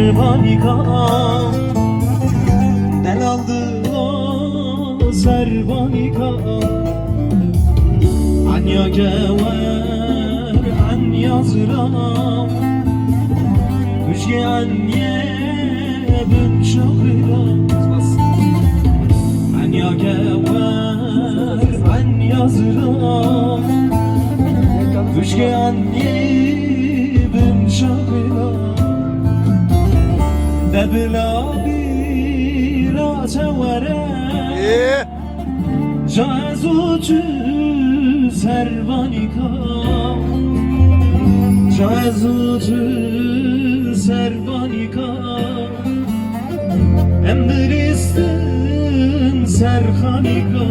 servanika del aldı o servanika anya gever anya zıram kuşge anye bin şakıram anya gever anya zıram kuşge anye bin şakıram دبلا بیرا توره جازو چو سروانیکا جازو چو سروانیکا emristın serhanika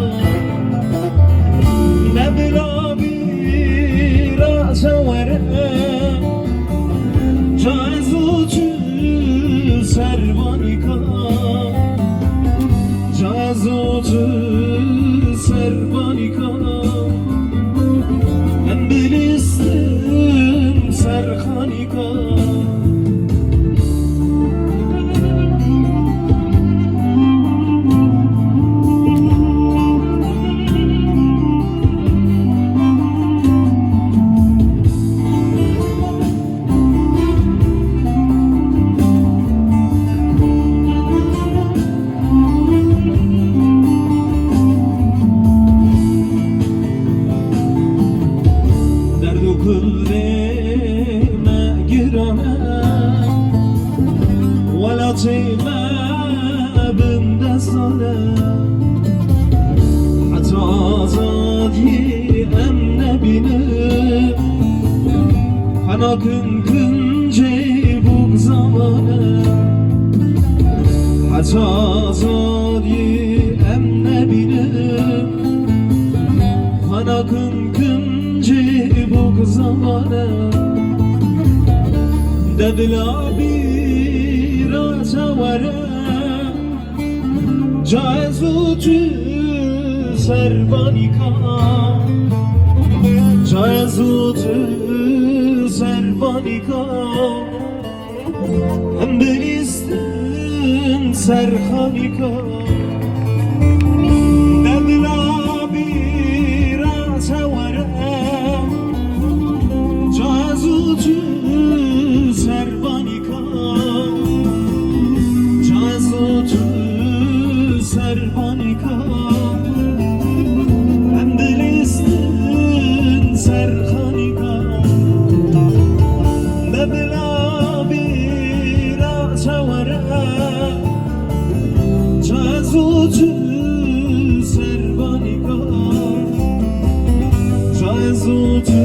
debla bira توره جازو چو servanika cazotu servanika ben bilistim serhanika كلما جرنا ولا طيما بندسنا حتى زادي أمن بنا أنا كن جيبوك زمانا حتى زادي أمن بنا أنا كن bu zamana debla bira tawara cazutu servanika cazutu servanika hem bilistin serhanika debla bira tawara cazutu servanika cazutu servanika hem bilistin serhanika debla bira tawara cazutu servanika cazutu